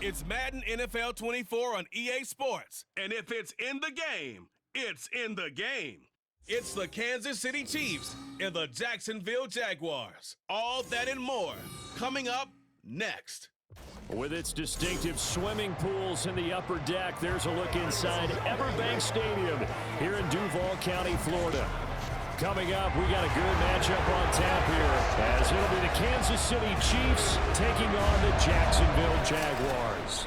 It's Madden NFL 24 on EA Sports. And if it's in the game, it's in the game. It's the Kansas City Chiefs and the Jacksonville Jaguars. All that and more coming up next. With its distinctive swimming pools in the upper deck, there's a look inside Everbank Stadium here in Duval County, Florida. Coming up, we got a good matchup on tap here, as it'll be the Kansas City Chiefs taking on the Jacksonville Jaguars.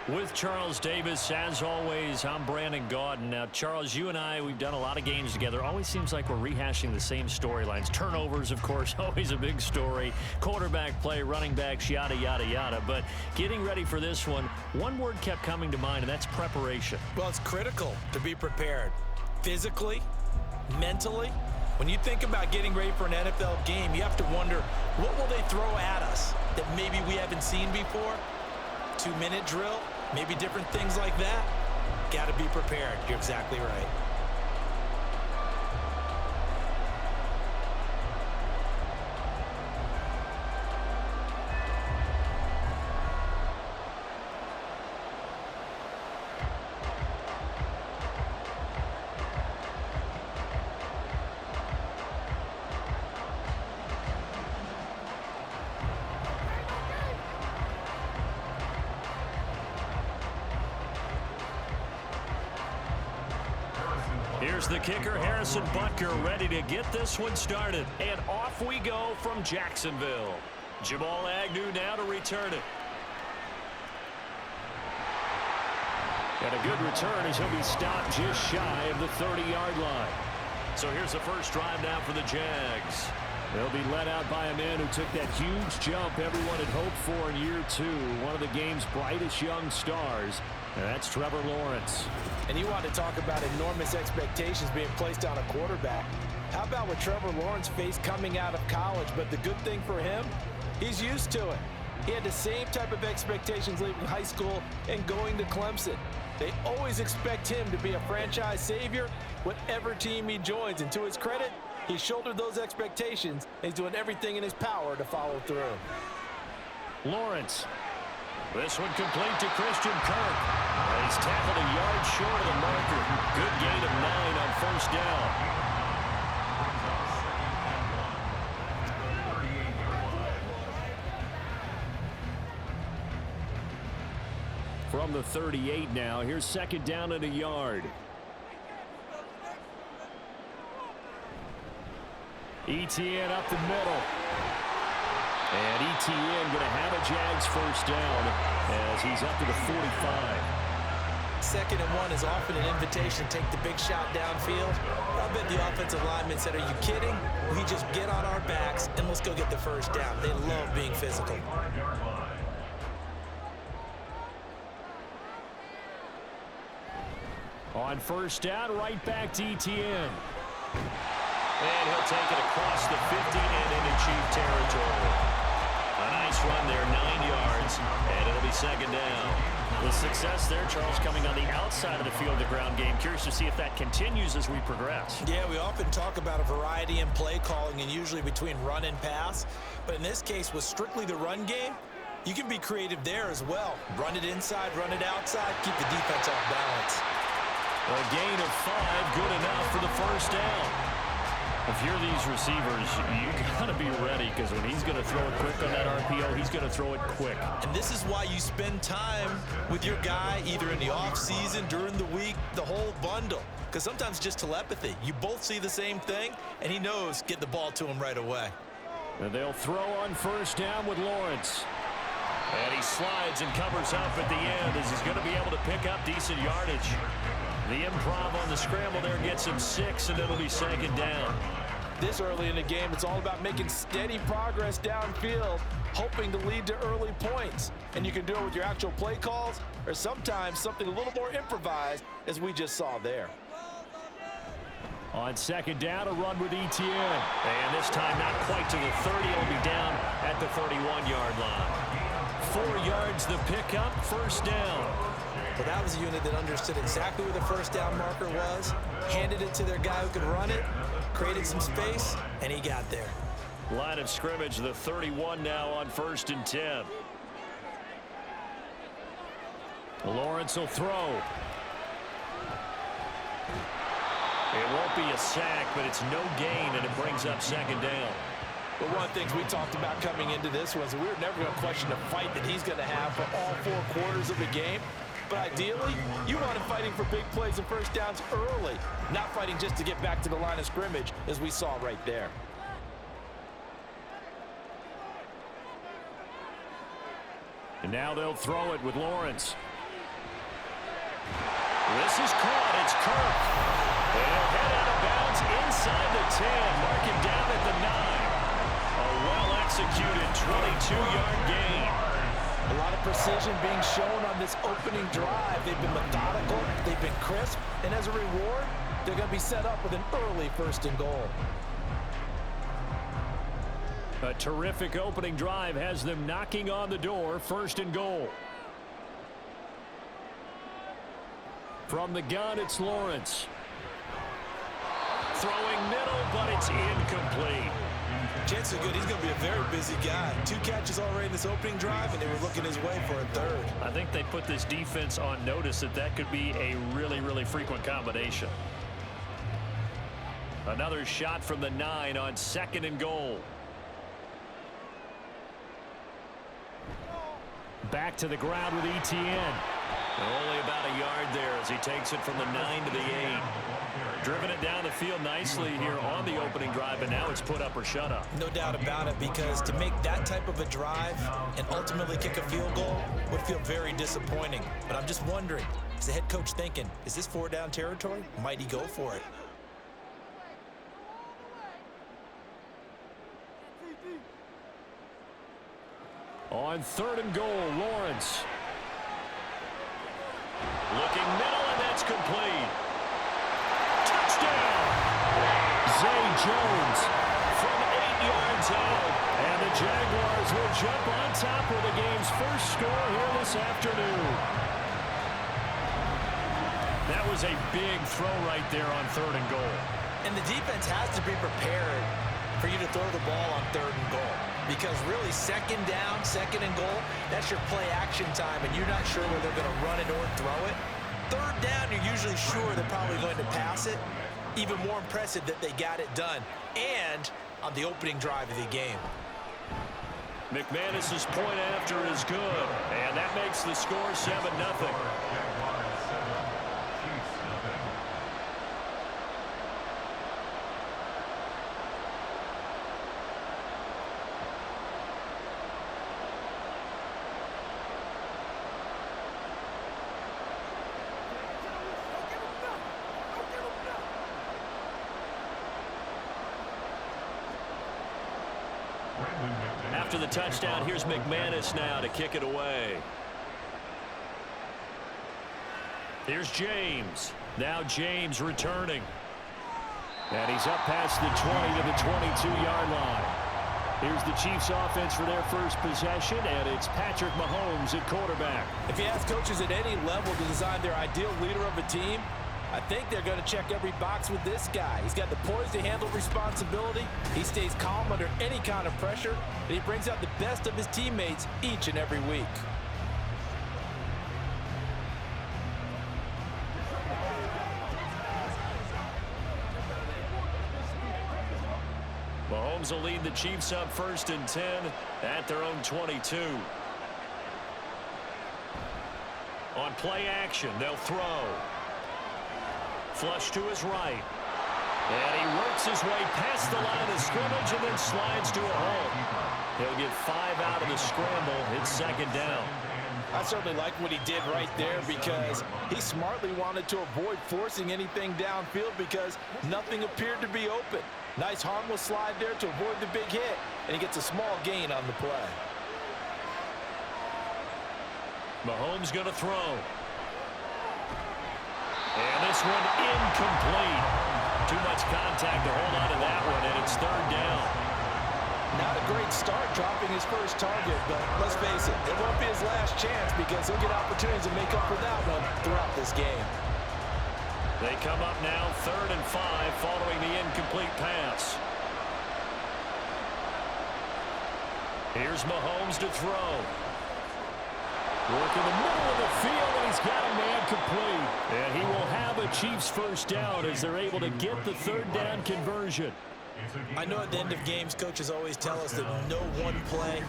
With Charles Davis, as always, I'm Brandon Gaudin. Now, Charles, you and I, we've done a lot of games together. Always seems like we're rehashing the same storylines. Turnovers, of course, always a big story. Quarterback play, running backs, yada, yada, yada. But getting ready for this one word kept coming to mind, and that's preparation. Well, it's critical to be prepared. Physically, mentally. When you think about getting ready for an NFL game, you have to wonder, what will they throw at us that maybe we haven't seen before? 2-minute drill? Maybe different things like that. Got to be prepared. You're exactly right. Here's the kicker, Harrison Butker, ready to get this one started. And off we go from Jacksonville. Jamal Agnew now to return it. And a good return as he'll be stopped just shy of the 30-yard line. So here's the first drive now for the Jags. They'll be led out by a man who took that huge jump everyone had hoped for in year two. One of the game's brightest young stars. And that's Trevor Lawrence. And you want to talk about enormous expectations being placed on a quarterback. How about what Trevor Lawrence faced coming out of college? But the good thing for him, he's used to it. He had the same type of expectations leaving high school and going to Clemson. They always expect him to be a franchise savior, whatever team he joins. And to his credit, he shouldered those expectations and he's doing everything in his power to follow through. Lawrence. This one complete to Christian Kirk. And he's tackled a yard short of the marker. Good gain of 9 on first down. From the 38 now, here's second down and a yard. Etienne up the middle. And Etienne going to have a Jags first down as he's up to the 45. 2nd and 1 is often an invitation to take the big shot downfield. I bet the offensive linemen said, are you kidding? We just get on our backs and let's go get the first down. They love being physical. On first down, right back to Etienne. And he'll take it across the 50 and into Chief territory. A nice run there, 9 yards, and it'll be second down. The success there, Charles, coming on the outside of the field, the ground game. Curious to see if that continues as we progress. Yeah, we often talk about a variety in play calling and usually between run and pass. But in this case, with strictly the run game, you can be creative there as well. Run it inside, run it outside, keep the defense off balance. A gain of 5, good enough for the first down. If you're these receivers, you got to be ready because when he's going to throw it quick on that RPO, he's going to throw it quick. And this is why you spend time with your guy either in the offseason, during the week, the whole bundle. Because sometimes just telepathy. You both see the same thing, and he knows get the ball to him right away. And they'll throw on first down with Lawrence. And he slides and covers up at the end as he's going to be able to pick up decent yardage. The improv on the scramble there gets him 6, and it'll be second down. This early in the game, it's all about making steady progress downfield, hoping to lead to early points. And you can do it with your actual play calls, or sometimes something a little more improvised, as we just saw there. On second down, a run with Etienne. And this time not quite to the 30. It'll be down at the 31-yard line. 4 yards the pickup, first down. Well, that was a unit that understood exactly where the first down marker was, handed it to their guy who could run it, created some space, and he got there. Line of scrimmage, the 31 now on 1st and 10. Lawrence will throw. It won't be a sack, but it's no gain, and it brings up 2nd down. But one of the things we talked about coming into this was we were never going to question the fight that he's going to have for all 4 quarters of the game. But ideally, you want him fighting for big plays and first downs early, not fighting just to get back to the line of scrimmage, as we saw right there. And now they'll throw it with Lawrence. This is caught. It's Kirk. They'll head out of bounds inside the 10. Mark it down at the 9. A well-executed 22-yard gain. A lot of precision being shown on this opening drive. They've been methodical. They've been crisp. And as a reward, they're going to be set up with an early 1st and goal. A terrific opening drive has them knocking on the door. 1st and goal. From the gun, it's Lawrence. Throwing middle, but it's incomplete. Chances are good he's going to be a very busy guy. 2 catches already in this opening drive, and they were looking his way for a 3rd. I think they put this defense on notice that could be a really, really frequent combination. Another shot from the 9 on 2nd and goal. Back to the ground with Etienne. Only about a yard there as he takes it from the 9 to the 8. Driven it down the field nicely here on the opening drive, and now it's put up or shut up. No doubt about it, because to make that type of a drive and ultimately kick a field goal would feel very disappointing. But I'm just wondering, is the head coach thinking, is this 4-down territory? Might he go for it? On 3rd and goal, Lawrence. Looking middle, and that's complete. Touchdown! Zay Jones from 8 yards out. And the Jaguars will jump on top of the game's first score here this afternoon. That was a big throw right there on 3rd and goal. And the defense has to be prepared for you to throw the ball on 3rd and goal. Because really, 2nd down, 2nd and goal, that's your play action time, and you're not sure whether they're going to run it or throw it. 3rd down, you're usually sure they're probably going to pass it. Even more impressive that they got it done, and on the opening drive of the game. McManus's point after is good, and that makes the score 7-0. After the touchdown, here's McManus now to kick it away. Here's James. Now James returning. And he's up past the 20 to the 22-yard line. Here's the Chiefs offense for their first possession, and it's Patrick Mahomes at quarterback. If you ask coaches at any level to design their ideal leader of a team, I think they're going to check every box with this guy. He's got the poise to handle responsibility. He stays calm under any kind of pressure, and he brings out the best of his teammates each and every week. Mahomes will lead the Chiefs up 1st and 10 at their own 22. On play action, they'll throw. Flush to his right. And he works his way past the line of scrimmage and then slides to a hole. He'll get 5 out of the scramble. It's 2nd down. I certainly like what he did right there, because he smartly wanted to avoid forcing anything downfield because nothing appeared to be open. Nice harmless slide there to avoid the big hit, and he gets a small gain on the play. Mahomes going to throw. And this one incomplete. Too much contact to hold on to that one, and it's 3rd down. Not a great start dropping his first target, but let's face it, it won't be his last chance, because he'll get opportunities to make up for that one throughout this game. They come up now 3rd and 5 following the incomplete pass. Here's Mahomes to throw. Working the middle of the field, and he's got a man complete. And he will have a Chiefs first down as they're able to get the third down conversion. I know at the end of games, coaches always tell us that no one play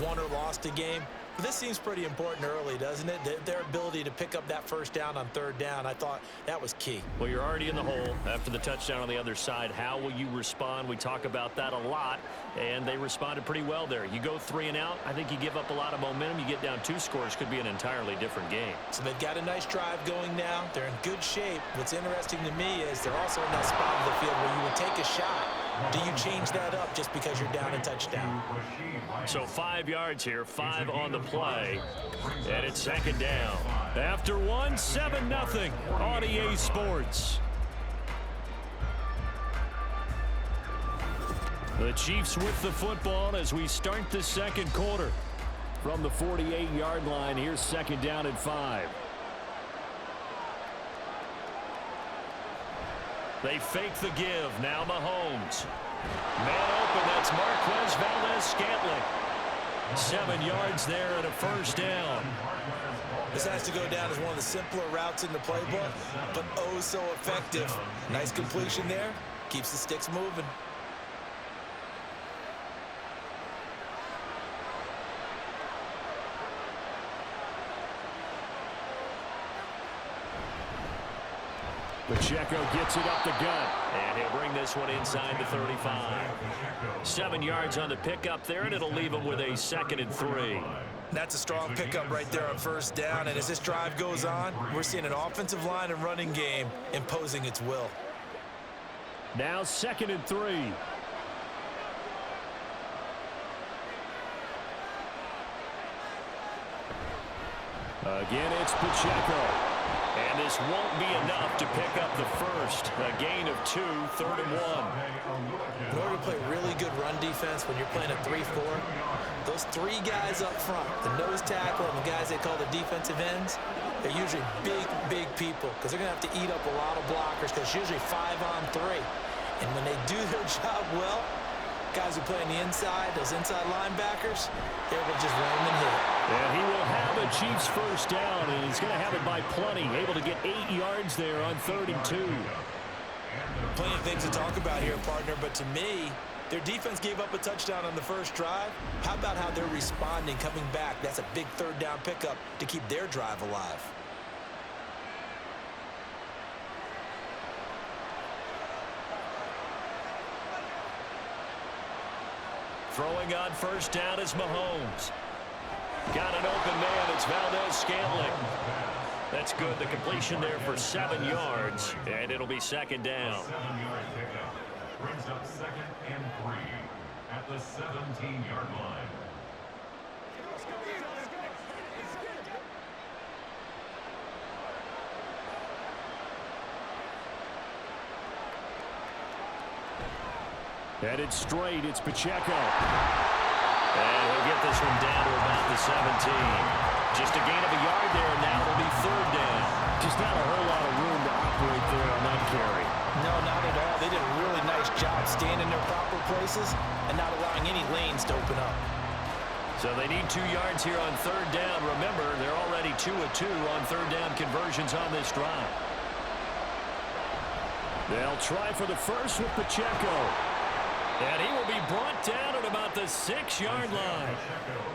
won or lost a game. But this seems pretty important early, doesn't it? Their ability to pick up that first down on third down, I thought that was key. Well, you're already in the hole after the touchdown on the other side. How will you respond? We talk about that a lot, and they responded pretty well there. You go 3 and out, I think you give up a lot of momentum. You get down 2 scores, could be an entirely different game. So they've got a nice drive going now. They're in good shape. What's interesting to me is they're also in that spot of the field where you would take a shot. Do you change that up just because you're down a touchdown? So 5 yards here, 5 on the play, and it's second down. After 1, 7-0 on EA Sports. The Chiefs with the football as we start the second quarter. From the 48-yard line, here's second down and 5. They fake the give. Now Mahomes. Man open. That's Marquez Valdez-Scantling. 7 yards there and a first down. This has to go down as one of the simpler routes in the playbook, but oh so effective. Nice completion there. Keeps the sticks moving. Pacheco gets it up the gut, and he'll bring this one inside the 35. 7 yards on the pickup there, and it'll leave him with a 2nd and 3. That's a strong pickup right there on first down, and as this drive goes on, we're seeing an offensive line and running game imposing its will. Now 2nd and 3. Again, it's Pacheco. And this won't be enough to pick up the first. A gain of 2, 3rd and 1. In order to play really good run defense when you're playing a 3-4, those 3 guys up front, the nose tackle and the guys they call the defensive ends, they're usually big people because they're going to have to eat up a lot of blockers because it's usually 5-on-3. And when they do their job well, guys who play on the inside, those inside linebackers, they're able to just run them and hit. And he will have a Chiefs first down, and he's going to have it by plenty. Able to get 8 yards there on 3rd and 2. Plenty of things to talk about here, partner, but to me, their defense gave up a touchdown on the first drive. How about how they're responding, coming back? That's a big 3rd down pickup to keep their drive alive. Throwing on first down is Mahomes. Got an open man. It's Valdez-Scantling. That's good. The completion there for 7 yards, and it'll be 2nd down. 7-yard pickup brings up 2nd and 3 at the 17-yard line. Headed straight, it's Pacheco. And he'll get this one down to about the 17. Just a gain of a yard there, and now it'll be 3rd down. Just not a whole lot of room to operate there on that carry. No, not at all. They did a really nice job staying in their proper places and not allowing any lanes to open up. So they need 2 yards here on 3rd down. Remember, they're already 2 of 2 on 3rd down conversions on this drive. They'll try for the first with Pacheco. And he will be brought down at about the 6-yard line.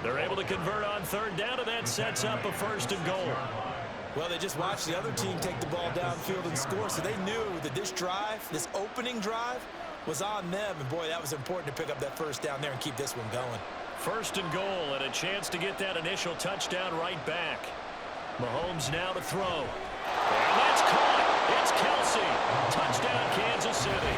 They're able to convert on 3rd down, and that sets up a 1st and goal. Well, they just watched the other team take the ball downfield and score, so they knew that this drive, this opening drive, was on them. And, boy, that was important to pick up that first down there and keep this one going. 1st and goal, and a chance to get that initial touchdown right back. Mahomes now to throw. And that's caught. It's Kelsey. Touchdown, Kansas City.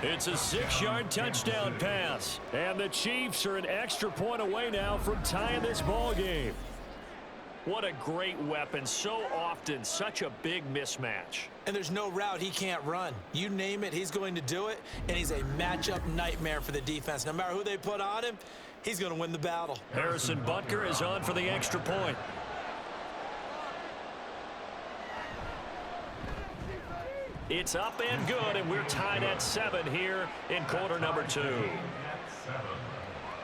It's a 6-yard touchdown pass, and the Chiefs are an extra point away now from tying this ball game. What a great weapon. So often, such a big mismatch. And there's no route he can't run. You name it, he's going to do it, and he's a matchup nightmare for the defense. No matter who they put on him, he's going to win the battle. Harrison Butker is on for the extra point. It's up and good, and we're tied at 7 here in quarter number 2.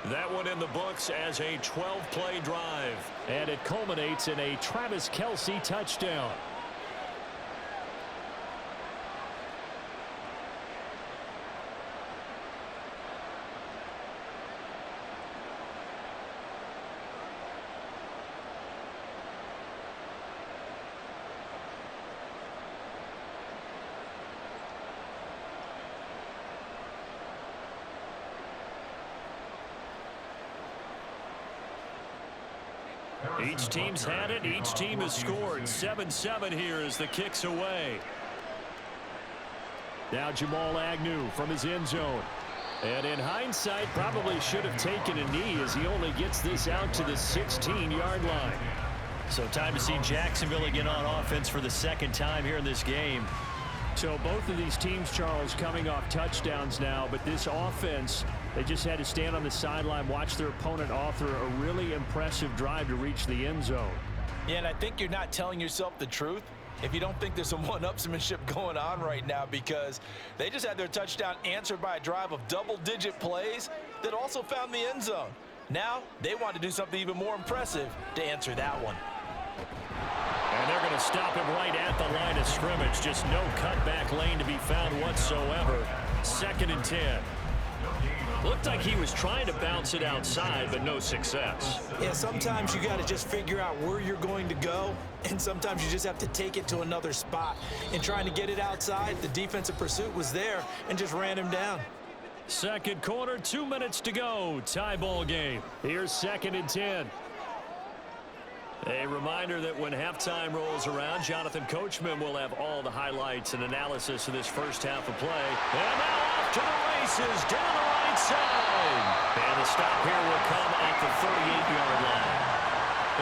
That one in the books as a 12-play drive. And it culminates in a Travis Kelce touchdown. Each team's had it. Each team has scored. 7-7 here as the kick's away. Now Jamal Agnew from his end zone. And in hindsight, probably should have taken a knee as he only gets this out to the 16-yard line. So time to see Jacksonville again on offense for the second time here in this game. So both of these teams, Charles, coming off touchdowns now, but this offense, they just had to stand on the sideline, watch their opponent author a really impressive drive to reach the end zone. Yeah, and I think you're not telling yourself the truth if you don't think there's some one-upsmanship going on right now, because they just had their touchdown answered by a drive of double-digit plays that also found the end zone. Now they want to do something even more impressive to answer that one. And they're going to stop him right at the line of scrimmage. Just no cutback lane to be found whatsoever. 2nd and 10. Looked like he was trying to bounce it outside, but no success. Yeah, sometimes you got to just figure out where you're going to go, and sometimes you just have to take it to another spot. And trying to get it outside, the defensive pursuit was there and just ran him down. Second quarter, 2 minutes to go. Tie ball game. Here's 2nd and 10. A reminder that when halftime rolls around, Jonathan Coachman will have all the highlights and analysis of this first half of play. And now off to the races down the right side. And the stop here will come at the 38-yard line.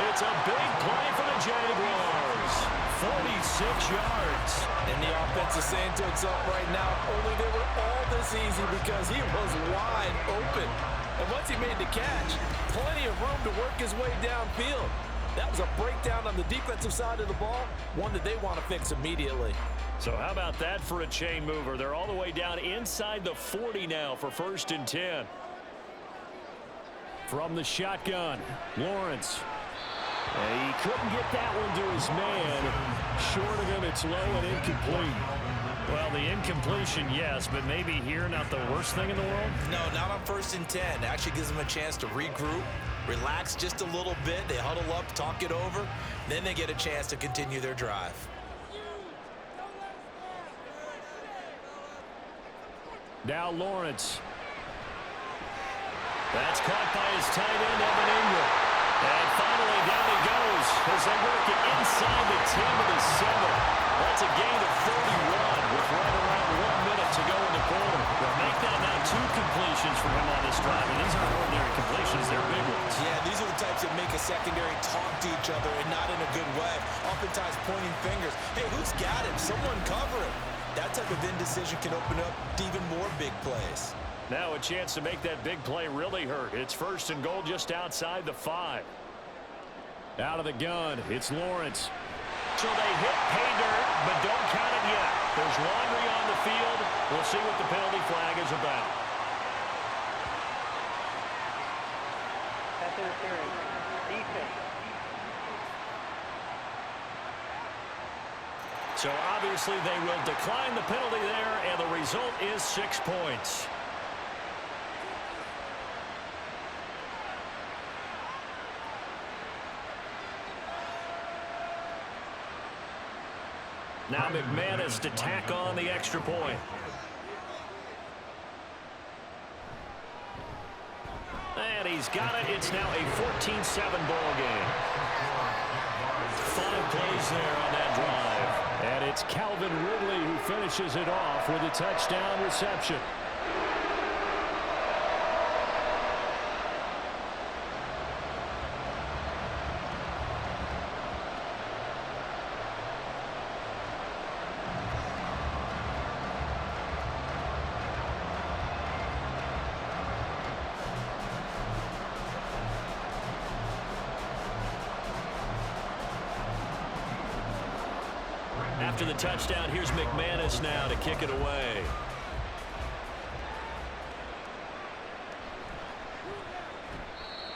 It's a big play for the Jaguars. 46 yards. And the offense is saying to itself right now, only they were all this easy because he was wide open. And once he made the catch, plenty of room to work his way downfield. That was a breakdown on the defensive side of the ball, one that they want to fix immediately. So how about that for a chain mover? They're all the way down inside the 40 now for 1st and 10. From the shotgun, Lawrence. He couldn't get that one to his man. Short of him, it's low and incomplete. Well, the incompletion, yes, but maybe here not the worst thing in the world? No, not on 1st and 10. It actually gives them a chance to regroup, relax just a little bit. They huddle up, talk it over. Then they get a chance to continue their drive. Now Lawrence. That's caught by his tight end, Evan Ingram. And finally, down he goes as they work it inside the 10 of the 7. That's a gain of 31 with right around 1 minute to go in the quarter. Well, make that now 2 completions for him on this drive. And these aren't ordinary completions, they're big ones. Yeah, these are the types that make a secondary talk to each other and not in a good way. Oftentimes pointing fingers. Hey, who's got him? Someone cover him. That type of indecision can open up to even more big plays. Now a chance to make that big play really hurt. It's 1st and goal just outside the 5. Out of the gun, it's Lawrence. So they hit pay dirt, but don't count it yet. There's laundry on the field. We'll see what the penalty flag is about. Pass interference. Defense. So obviously they will decline the penalty there, and the result is 6 points. Now McManus to tack on the extra point. And he's got it. It's now a 14-7 ball game. 5 plays there on that drive. And it's Calvin Ridley who finishes it off with a touchdown reception. After the touchdown, here's McManus now to kick it away.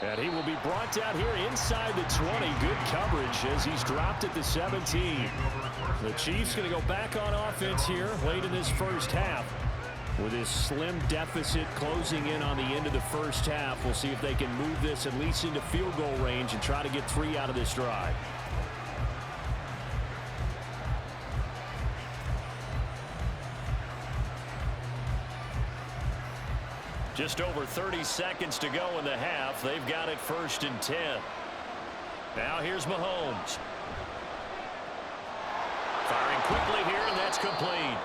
And he will be brought down here inside the 20. Good coverage as he's dropped at the 17. The Chiefs going to go back on offense here late in this first half. With this slim deficit closing in on the end of the first half, we'll see if they can move this at least into field goal range and try to get 3 out of this drive. Just over 30 seconds to go in the half. They've got it 1st and 10. Now here's Mahomes. Firing quickly here, and that's complete.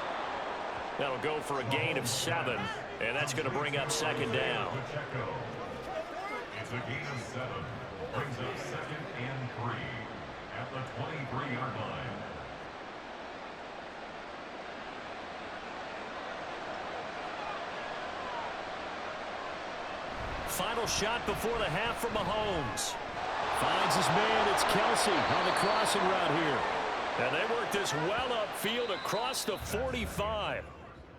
That'll go for a gain of 7, and that's going to bring up 2nd down. It's a gain of 7. Brings up 2nd and 3 at the 23-yard line. Final shot before the half for Mahomes. Finds his man. It's Kelsey on the crossing route here. And they work this well upfield across the 45.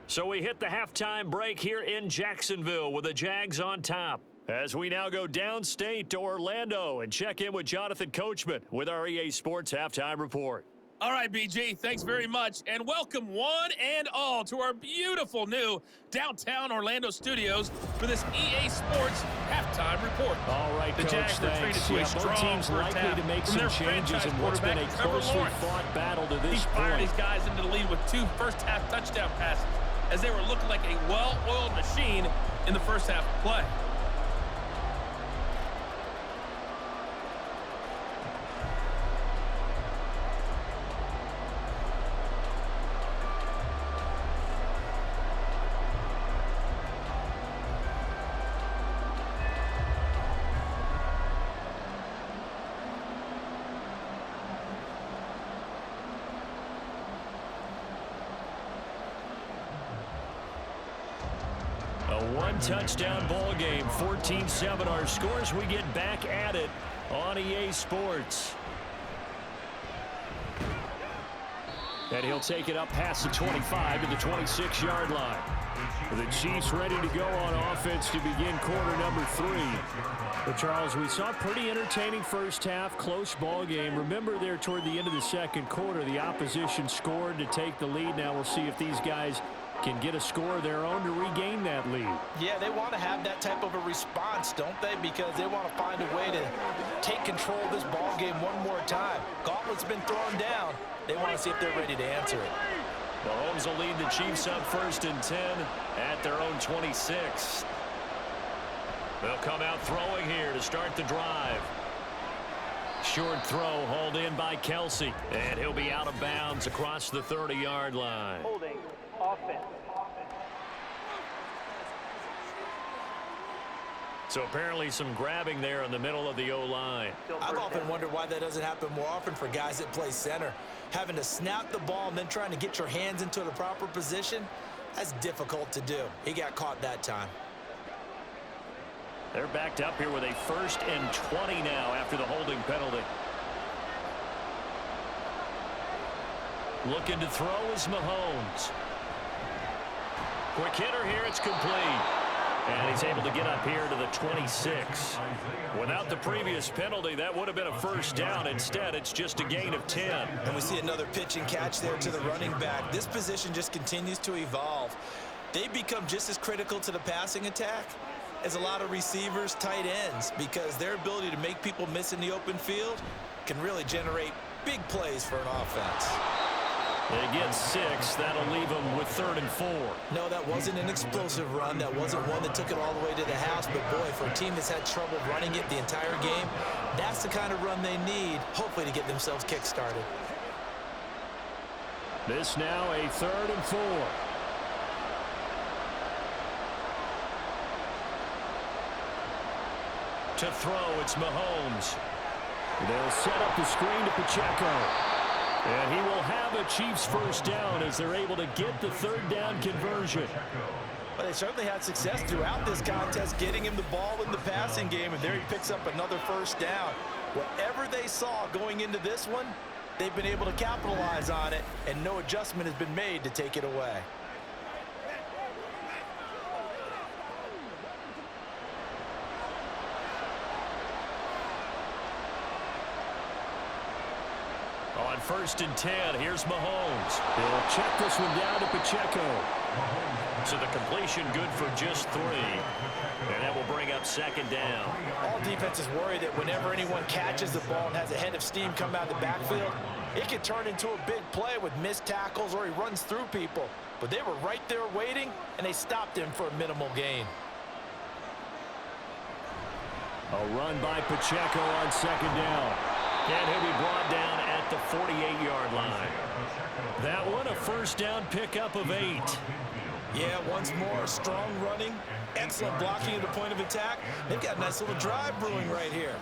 So we hit the halftime break here in Jacksonville with the Jags on top. As we now go downstate to Orlando and check in with Jonathan Coachman with our EA Sports Halftime Report. All right, BG, thanks very much, and welcome one and all to our beautiful new downtown Orlando studios for this EA Sports Halftime Report. All right, the Coach, Jags are treated to a both strong teams first likely half to make from some their changes in what's been a Trevor closely Lawrence. fought battle to He this fired point. these guys into the lead with 2 first-half touchdown passes as they were looking like a well-oiled machine in the first half of play. A one-touchdown ball game, 14-7 our scores. We get back at it on EA Sports. And he'll take it up past the 25 to the 26-yard line. The Chiefs ready to go on offense to begin quarter number 3. But Charles, we saw a pretty entertaining first half, close ball game. Remember there toward the end of the second quarter, the opposition scored to take the lead. Now we'll see if these guys can get a score of their own to regain that lead. Yeah, they want to have that type of a response, don't they? Because they want to find a way to take control of this ball game one more time. Gauntlet's been thrown down. They want to see if they're ready to answer it. Mahomes will lead the Chiefs up 1st and 10 at their own 26. They'll come out throwing here to start the drive. Short throw hauled in by Kelsey, and he'll be out of bounds across the 30-yard line. Holding offense. So apparently some grabbing there in the middle of the O-line. I've often wondered why that doesn't happen more often for guys that play center. Having to snap the ball and then trying to get your hands into the proper position, that's difficult to do. He got caught that time. They're backed up here with a 1st and 20 now after the holding penalty. Looking to throw is Mahomes. Quick hitter here, it's complete. And he's able to get up here to the 26. Without the previous penalty, that would have been a 1st down. Instead, it's just a gain of 10. And we see another pitch and catch there to the running back. This position just continues to evolve. They become just as critical to the passing attack as a lot of receivers, tight ends, because their ability to make people miss in the open field can really generate big plays for an offense. They get 6. That'll leave them with 3rd and 4. No, that wasn't an explosive run. That wasn't one that took it all the way to the house. But, boy, for a team that's had trouble running it the entire game, that's the kind of run they need, hopefully, to get themselves kick-started. This now a 3rd and 4. To throw, it's Mahomes. They'll set up the screen to Pacheco. And he will have a Chiefs 1st down as they're able to get the 3rd down conversion. But they certainly had success throughout this contest, getting him the ball in the passing game, and there he picks up another 1st down. Whatever they saw going into this one, they've been able to capitalize on it, and no adjustment has been made to take it away. On 1st and 10, here's Mahomes. He'll check this one down to Pacheco. So the completion good for just 3. And that will bring up 2nd down. All defenses worry that whenever anyone catches the ball and has a head of steam come out of the backfield, it can turn into a big play with missed tackles or he runs through people. But they were right there waiting, and they stopped him for a minimal gain. A run by Pacheco on 2nd down. And he'll be brought down at the 48-yard line. That one a 1st down pickup of 8. Yeah, once more, strong running, excellent blocking at the point of attack. They've got a nice little drive brewing right here.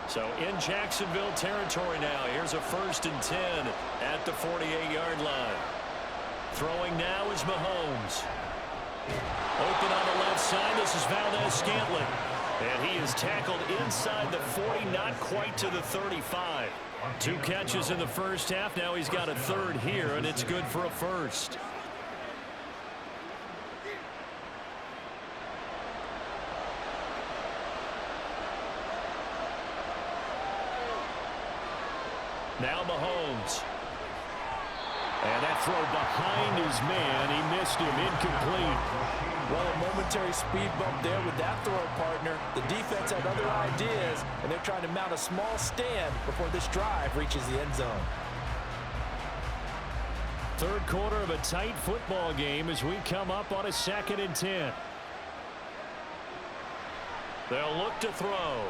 So in Jacksonville territory now. Here's a 1st and 10 at the 48-yard line. Throwing now is Mahomes. Open on the left side. This is Valdez-Scantling. And he is tackled inside the 40, not quite to the 35. 2 catches in the first half. Now he's got a 3rd here, and it's good for a 1st. Now Mahomes. And that throw behind his man. He missed him. Incomplete. Well, a momentary speed bump there with that throw partner. The defense had other ideas, and they're trying to mount a small stand before this drive reaches the end zone. 3rd quarter of a tight football game as we come up on a 2nd and 10. They'll look to throw.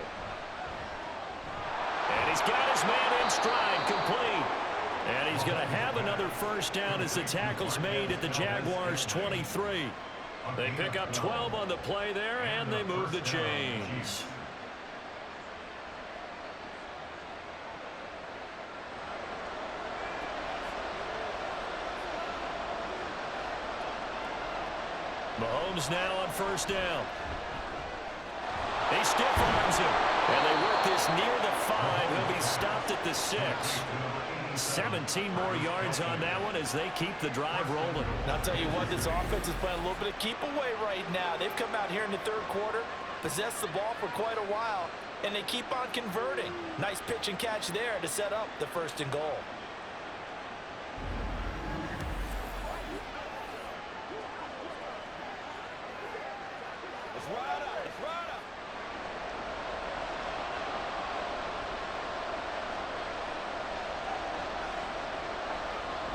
And he's got his man in stride, complete. And he's going to have another 1st down as the tackle's made at the Jaguars' 23. They pick up 12 on the play there, and they move the chains. Mahomes now on 1st down. He stiff arms him, and they work this near the 5. He'll be stopped at the 6. 17 more yards on that one as they keep the drive rolling. And I'll tell you what, this offense is playing a little bit of keep away right now. They've come out here in the 3rd quarter, possessed the ball for quite a while, and they keep on converting. Nice pitch and catch there to set up the 1st and goal.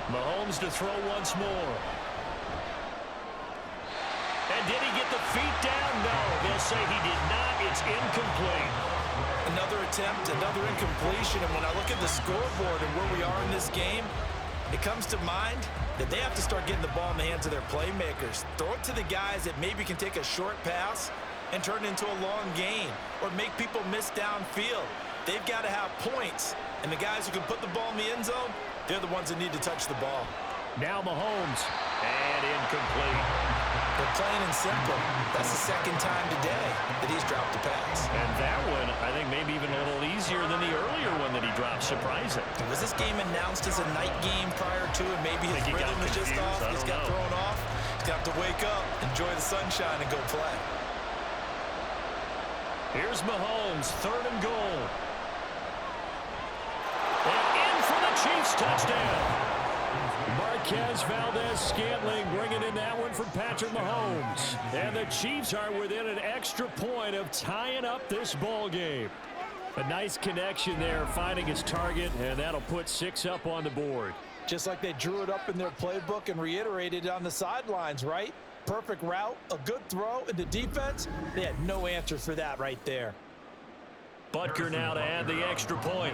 Mahomes to throw once more. And did he get the feet down? No, they'll say he did not. It's incomplete. Another attempt, another incompletion, and when I look at the scoreboard and where we are in this game, it comes to mind that they have to start getting the ball in the hands of their playmakers. Throw it to the guys that maybe can take a short pass and turn it into a long gain or make people miss downfield. They've got to have points, and the guys who can put the ball in the end zone, they're the ones that need to touch the ball. Now Mahomes. And incomplete. They're plain and simple. That's the 2nd time today that he's dropped a pass. And that one, I think, maybe even a little easier than the earlier one that he dropped. Surprising. Was this game announced as a night game prior to it? Maybe his rhythm was just off. He's got thrown off. He's got to wake up, enjoy the sunshine, and go play. Here's Mahomes, 3rd and goal. And in for the Chiefs touchdown. Marquez Valdez-Scantling bringing in that one from Patrick Mahomes. And the Chiefs are within an extra point of tying up this ball game. A nice connection there, finding his target, and that'll put 6 up on the board. Just like they drew it up in their playbook and reiterated it on the sidelines, right? Perfect route, a good throw, and the defense, they had no answer for that right there. Butker now to add the extra point.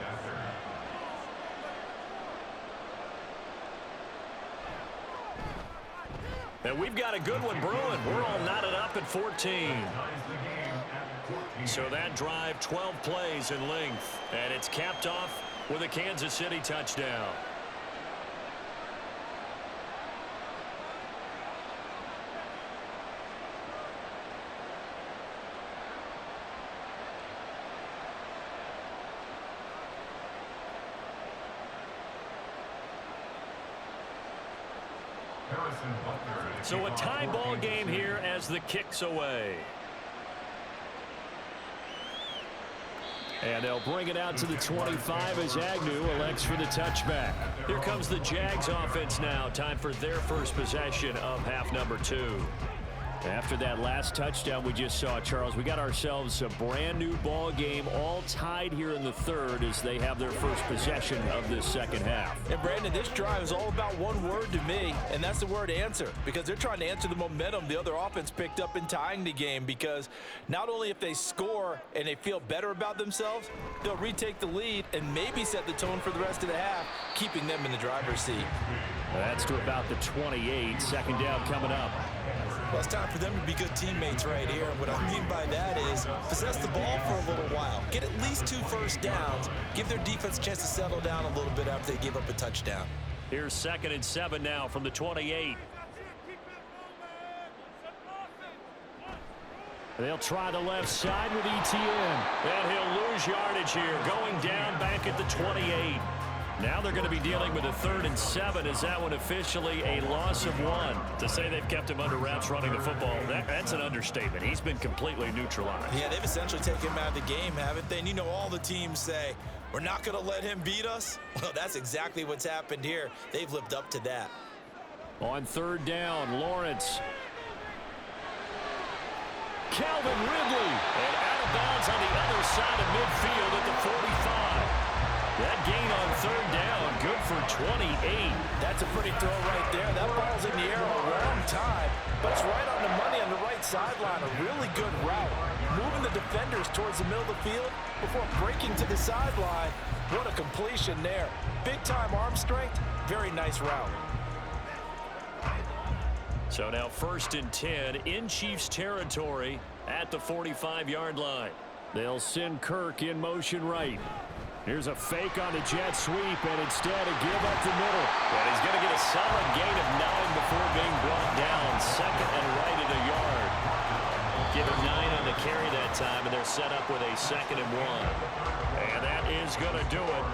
And we've got a good one brewing. We're all knotted up at 14. So that drive, 12 plays in length. And it's capped off with a Kansas City touchdown. So a tie ball game here as the kick's away. And they'll bring it out to the 25 as Agnew elects for the touchback. Here comes the Jags offense now. Time for their first possession of half number 2. After that last touchdown we just saw, Charles, we got ourselves a brand new ball game, all tied here in the third as they have their first possession of this second half. And Brandon, this drive is all about one word to me, and that's the word answer, because they're trying to answer the momentum the other offense picked up in tying the game, because not only if they score and they feel better about themselves, they'll retake the lead and maybe set the tone for the rest of the half, keeping them in the driver's seat. That's to about the 28. Second down coming up. Well, it's time for them to be good teammates right here. And what I mean by that is possess the ball for a little while. Get at least 2 first downs. Give their defense a chance to settle down a little bit after they give up a touchdown. Here's 2nd and 7 now from the 28. They'll try the left side with ETN. And he'll lose yardage here, going down back at the 28. Now they're going to be dealing with a 3rd and 7. Is that one officially a loss of 1? To say they've kept him under wraps running the football, that's an understatement. He's been completely neutralized. Yeah, they've essentially taken him out of the game, haven't they? And you know all the teams say, we're not going to let him beat us. Well, that's exactly what's happened here. They've lived up to that. On 3rd down, Lawrence. Calvin Ridley. And out of bounds on the other side of midfield at the 45. That gain on 3rd down, good for 28. That's a pretty throw right there. That ball's in the air a long time, but it's right on the money on the right sideline. A really good route. Moving the defenders towards the middle of the field before breaking to the sideline. What a completion there. Big-time arm strength. Very nice route. So now 1st and 10 in Chiefs territory at the 45-yard line. They'll send Kirk in motion right. Here's a fake on the jet sweep, and instead a give up the middle. And he's going to get a solid gain of 9 before being brought down. 2nd and right at a yard. Give him 9 on the carry that time, and they're set up with a 2nd and 1. And that is going to do it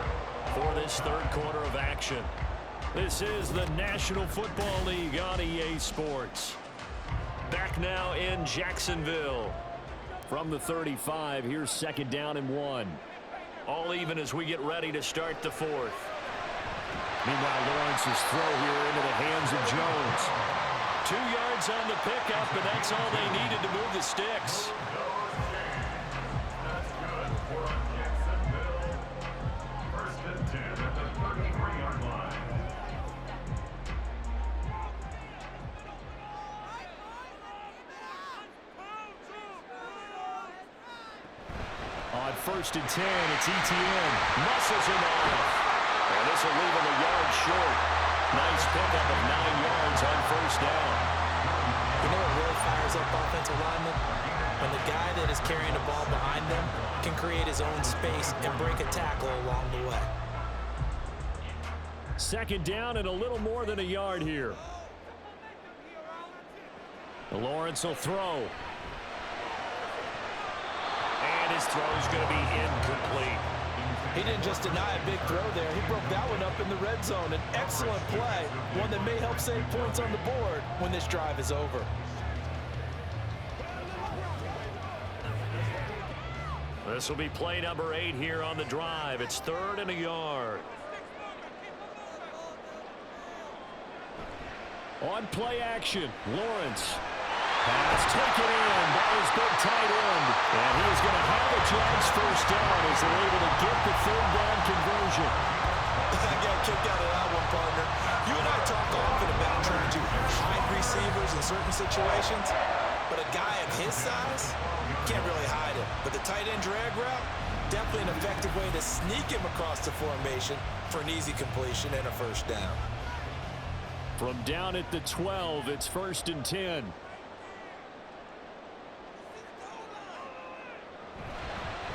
for this 3rd quarter of action. This is the National Football League on EA Sports. Back now in Jacksonville. From the 35, here's 2nd down and 1. All even as we get ready to start the 4th. Meanwhile, Lawrence's throw here into the hands of Jones. 2 yards on the pickup, and that's all they needed to move the sticks. That's good for Jacksonville. 1st and 10 at the 33-yard line. On 1st and 10, it's ETN. Muscles him off. And this will leave him a yard short. Nice pickup of 9 yards on 1st down. You know what really fires up offensive linemen? When the guy that is carrying the ball behind them can create his own space and break a tackle along the way. 2nd down and a little more than a yard here. Lawrence will throw. And his throw is going to be incomplete. He didn't just deny a big throw there. He broke that one up in the red zone. An excellent play, one that may help save points on the board when this drive is over. This will be play number 8 here on the drive. It's 3rd and a yard. On play action, Lawrence. Pass taken in by his big tight end. And he is going to have a Jags 1st down as they're able to get the 3rd down conversion. I got a kick out of that one, partner. You and I talk often about trying to hide receivers in certain situations, but a guy of his size can't really hide him. But the tight end drag route, definitely an effective way to sneak him across the formation for an easy completion and a 1st down. From down at the 12, it's 1st and 10.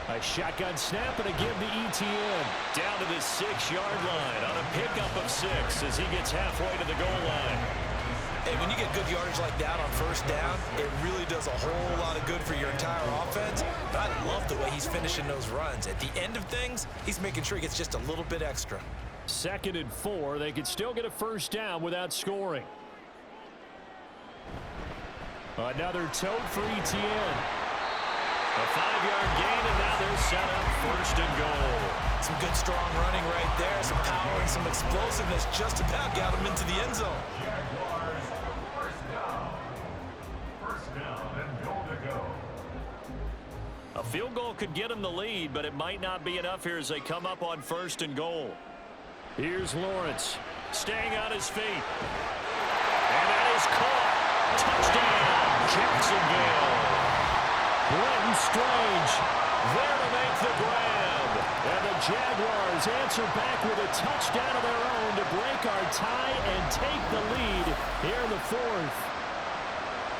A shotgun snap and a give to ETN. Down to the 6-yard line on a pickup of 6 as he gets halfway to the goal line. Hey, when you get good yardage like that on 1st down, it really does a whole lot of good for your entire offense. But I love the way he's finishing those runs. At the end of things, he's making sure he gets just a little bit extra. 2nd and 4. They could still get a 1st down without scoring. Another tote for ETN. A 5-yard gain, and now they're set up first and goal. Some good, strong running right there. Some power and some explosiveness just about got him into the end zone. Jaguars, first down. First down and goal to go. A field goal could get them the lead, but it might not be enough here as they come up on first and goal. Here's Lawrence, staying on his feet. And that is caught. Touchdown, Jacksonville. Brenton Strange there to make the grab. And the Jaguars answer back with a touchdown of their own to break our tie and take the lead here in the fourth.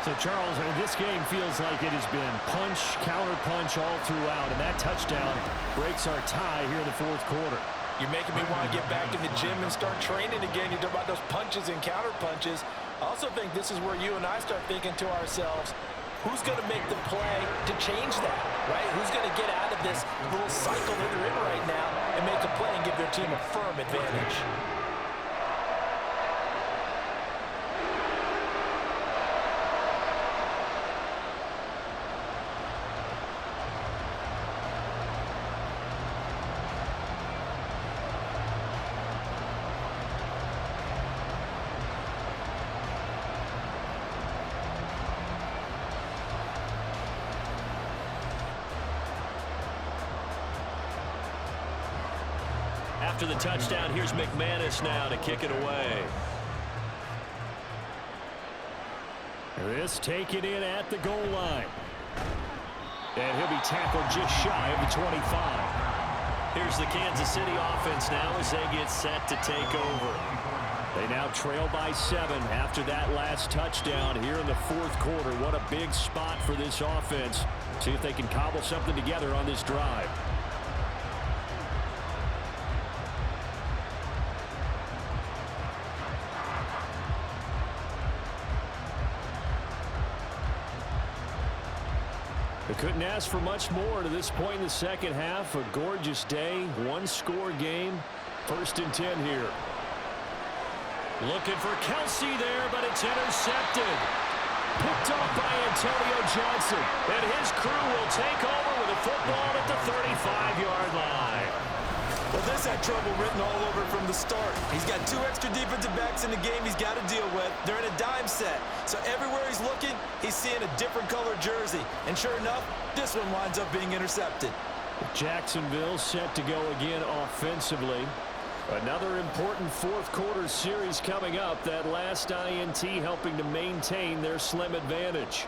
So, Charles, this game feels like it has been punch, counter-punch all throughout, and that touchdown breaks our tie here in the fourth quarter. You're making me want to get back in the gym and start training again. You talk about those punches and counter-punches. I also think this is where you and I start thinking to ourselves, who's going to make the play to change that, right? Who's going to get out of this little cycle that they're in right now and make a play and give their team a firm advantage? After the touchdown, here's McManus now to kick it away. This taken in at the goal line. And he'll be tackled just shy of the 25. Here's the Kansas City offense now as they get set to take over. They now trail by 7 after that last touchdown here in the fourth quarter. What a big spot for this offense. See if they can cobble something together on this drive. They couldn't ask for much more to this point in the second half. A gorgeous day, one-score game. First and 10 here. Looking for Kelsey there, but it's intercepted. Picked off by Antonio Johnson. And his crew will take over with a football at the 35-yard line. Well, this had trouble written all over from the start. He's got 2 extra defensive backs in the game he's got to deal with. They're in a dime set. So everywhere he's looking, he's seeing a different color jersey. And sure enough, this one winds up being intercepted. Jacksonville set to go again offensively. Another important fourth quarter series coming up. That last INT helping to maintain their slim advantage.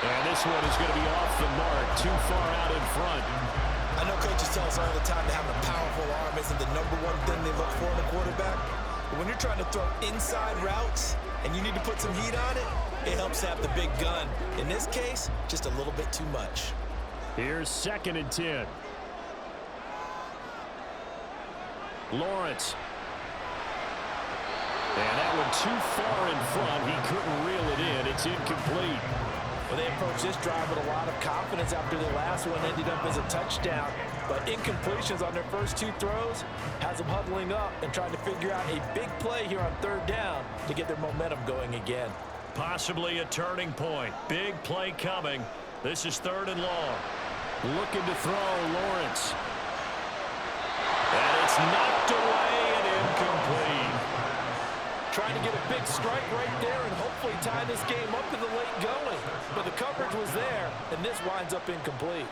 And this one is going to be off the mark, too far out in front. I know coaches tell us all the time that having a powerful arm isn't the #1 thing they look for in a quarterback. But when you're trying to throw inside routes and you need to put some heat on it, it helps to have the big gun. In this case, just a little bit too much. Here's 2nd and 10. Lawrence. And that one too far in front. He couldn't reel it in. It's incomplete. Well, they approached this drive with a lot of confidence after the last one ended up as a touchdown. But incompletions on their first 2 throws has them huddling up and trying to figure out a big play here on 3rd down to get their momentum going again. Possibly a turning point. Big play coming. This is 3rd and long. Looking to throw, Lawrence. And it's knocked away and incomplete. Trying to get a big strike right there and hopefully tie this game up in the late going. But the coverage was there, and this winds up incomplete.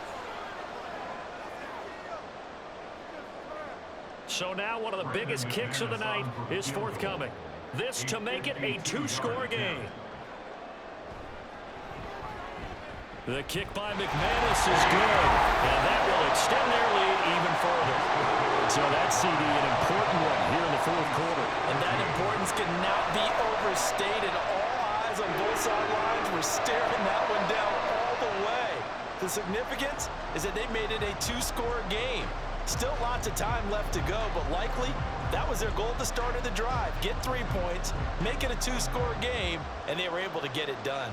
So now one of the biggest kicks of the night is forthcoming. This to make it a 2-score game. The kick by McManus is good, and that will extend their lead even further. So that CD, an important one here in the fourth quarter. And that importance cannot be overstated. All eyes on both sidelines were staring that one down all the way. The significance is that they made it a 2-score game. Still lots of time left to go, but likely that was their goal at the start of the drive. Get 3 points, make it a 2-score game, and they were able to get it done.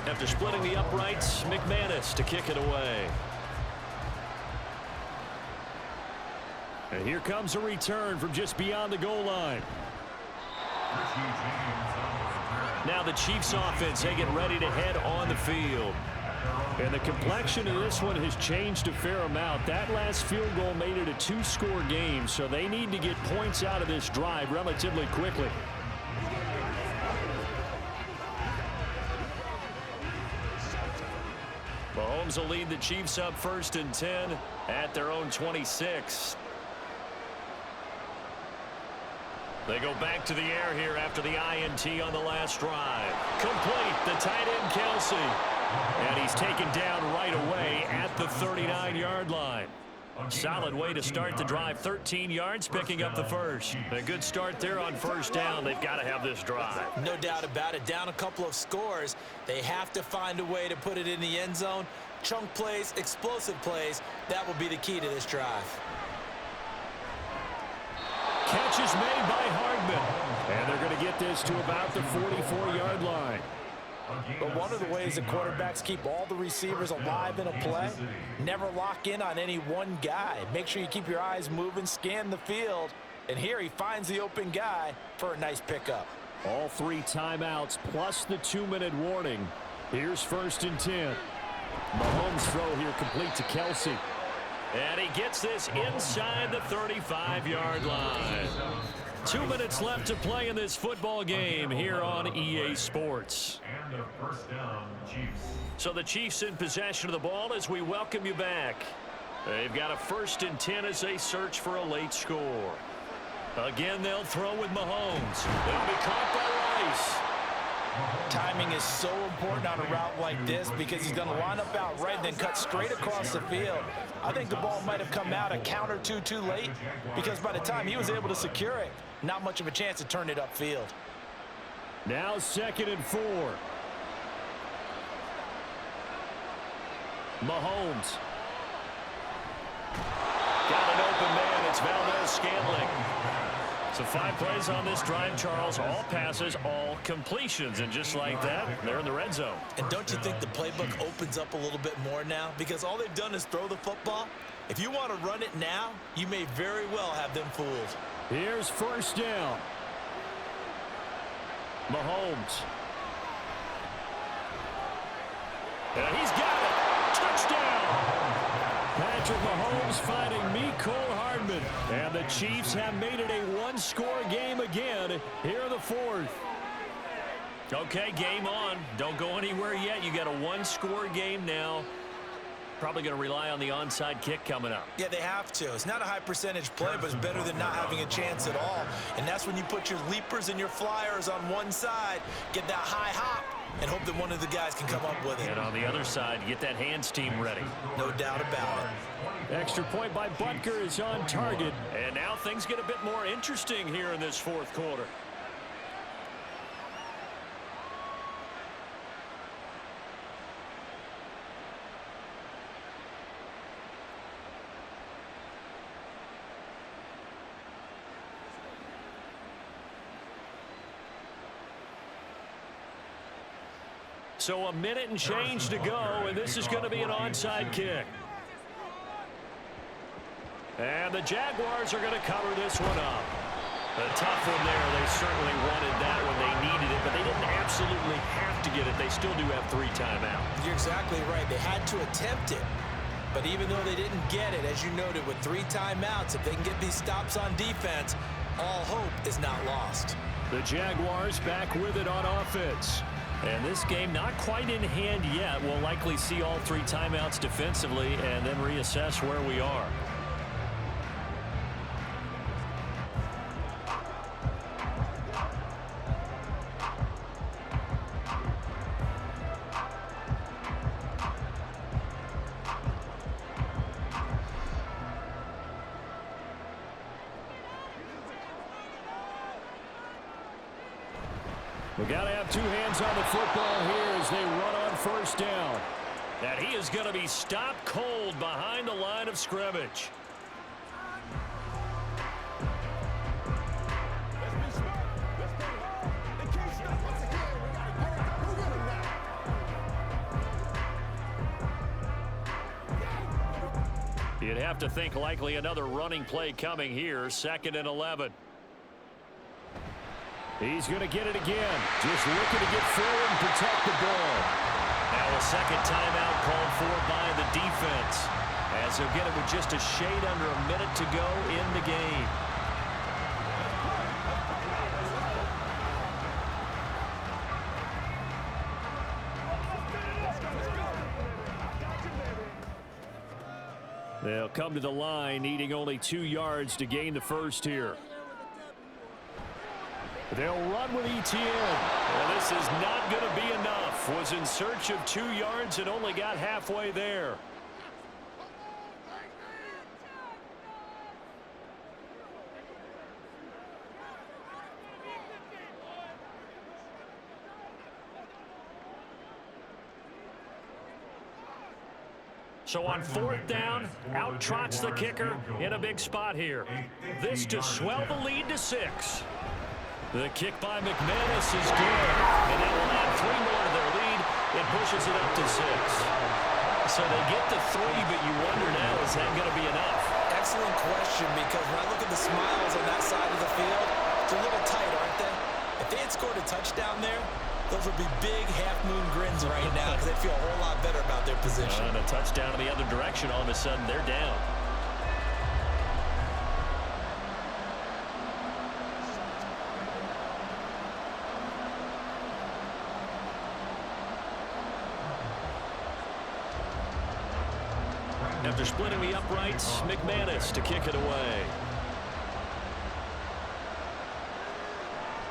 After splitting the uprights, McManus to kick it away. And here comes a return from just beyond the goal line. Now the Chiefs offense, they get ready to head on the field. And the complexion of this one has changed a fair amount. That last field goal made it a 2-score game, so they need to get points out of this drive relatively quickly. Mahomes will lead the Chiefs up 1st and 10 at their own 26. They go back to the air here after the INT on the last drive. Complete, the tight end Kelsey. And he's taken down right away at the 39-yard line. Solid way to start the drive. 13 yards, picking up the first. A good start there on 1st down. They've got to have this drive. No doubt about it. Down a couple of scores. They have to find a way to put it in the end zone. Chunk plays, explosive plays. That will be the key to this drive. Catch is made by Hardman. And they're going to get this to about the 44-yard line. But one of the ways that quarterbacks keep all the receivers alive in a play, never lock in on any one guy. Make sure you keep your eyes moving, scan the field. And here he finds the open guy for a nice pickup. All 3 timeouts plus the 2-minute warning. Here's 1st and 10. Mahomes' throw here complete to Kelsey. And he gets this inside the 35-yard line. 2 minutes left to play in this football game here on EA Sports. And a 1st down, Chiefs. So the Chiefs in possession of the ball as we welcome you back. They've got a 1st and 10 as they search for a late score. Again, they'll throw with Mahomes. They'll be caught by Rice. Timing is so important on a route like this because he's going to line up out right and then cut straight across the field. I think the ball might have come out a count or two too late because by the time he was able to secure it, not much of a chance to turn it upfield. Now 2nd and 4. Mahomes. Got an open man. It's Valdez-Scantling. So 5 plays on this drive, Charles. All passes, all completions. And just like that, they're in the red zone. And don't you think the playbook opens up a little bit more now? Because all they've done is throw the football. If you want to run it now, you may very well have them fooled. Here's 1st down. Mahomes. And he's got it. Touchdown. Patrick Mahomes finding Mecole Hardman. And the Chiefs have made it a 1-score game again here in the 4th. Okay, game on. Don't go anywhere yet. You got a 1-score game now. Probably going to rely on the onside kick coming up. Yeah, they have to. It's not a high percentage play, but it's better than not having a chance at all. And that's when you put your leapers and your flyers on one side, get that high hop, and hope that one of the guys can come up with it. And on the other side, get that hands team ready. No doubt about it. Extra point by Butker is on target. And now things get a bit more interesting here in this 4th quarter. So a minute and change to go, and this is going to be an onside kick. And the Jaguars are going to cover this one up. A tough one there. They certainly wanted that when they needed it, but they didn't absolutely have to get it. They still do have 3 timeouts. You're exactly right. They had to attempt it. But even though they didn't get it, as you noted, with 3 timeouts, if they can get these stops on defense, all hope is not lost. The Jaguars back with it on offense. And this game not quite in hand yet. We'll likely see all 3 timeouts defensively and then reassess where we are. We got to have 2 hands on the football here as they run on 1st down. And he is going to be stopped cold behind the line of scrimmage. You'd have to think likely another running play coming here, 2nd and 11. He's going to get it again. Just looking to get forward and protect the ball. Now a second timeout called for by the defense, as he'll get it with just a shade under a minute to go in the game. They'll come to the line, needing only 2 yards to gain the first here. They'll run with ETN. Well, this is not going to be enough. Was in search of 2 yards and only got halfway there. So on 4th down, out trots the kicker in a big spot here. This to swell the lead to 6. The kick by McManus is good, and that will add 3 more to their lead. It pushes it up to 6. So they get to 3, but you wonder now, is that going to be enough? Excellent question, because when I look at the smiles on that side of the field, they're a little tight, aren't they? If they had scored a touchdown there, those would be big half-moon grins right now because they feel a whole lot better about their position. And a touchdown in the other direction, all of a sudden they're down. After splitting the uprights, McManus to kick it away.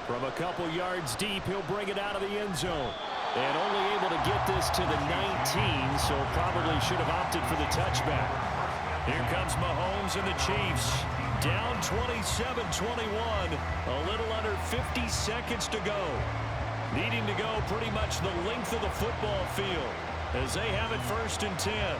From a couple yards deep, he'll bring it out of the end zone. And only able to get this to the 19, so probably should have opted for the touchback. Here comes Mahomes and the Chiefs. Down 27-21. A little under 50 seconds to go. Needing to go pretty much the length of the football field as they have it 1st and 10.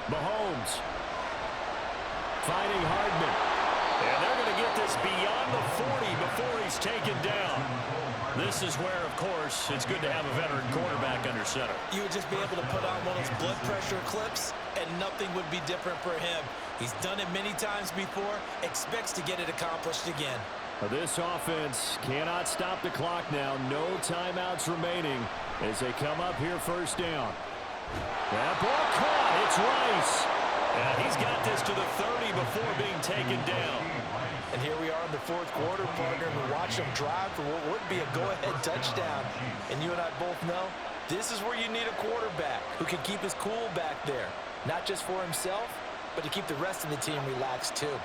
Mahomes finding Hardman. And they're going to get this beyond the 40 before he's taken down. This is where, of course, it's good to have a veteran quarterback under center. You would just be able to put on one of those blood pressure clips, and nothing would be different for him. He's done it many times before, expects to get it accomplished again. This offense cannot stop the clock now. No timeouts remaining as they come up here 1st down. That ball caught. It's Rice. And he's got this to the 30 before being taken down. And here we are in the 4th quarter, partner, and we watch them drive for what would be a go-ahead touchdown. And you and I both know this is where you need a quarterback who can keep his cool back there. Not just for himself, but to keep the rest of the team relaxed too.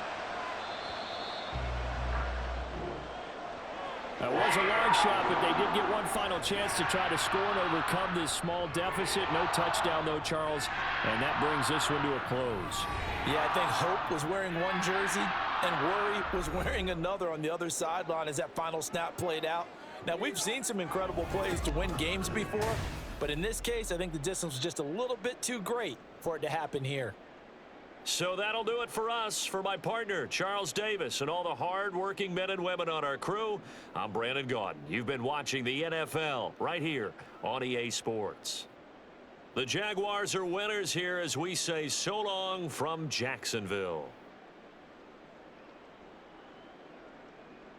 That was a long shot, but they did get one final chance to try to score and overcome this small deficit. No touchdown, though, Charles, and that brings this one to a close. Yeah, I think hope was wearing one jersey and worry was wearing another on the other sideline as that final snap played out. Now, we've seen some incredible plays to win games before, but in this case, I think the distance was just a little bit too great for it to happen here. So that'll do it for us. For my partner, Charles Davis, and all the hard-working men and women on our crew, I'm Brandon Gaudin. You've been watching the NFL right here on EA Sports. The Jaguars are winners here as we say so long from Jacksonville.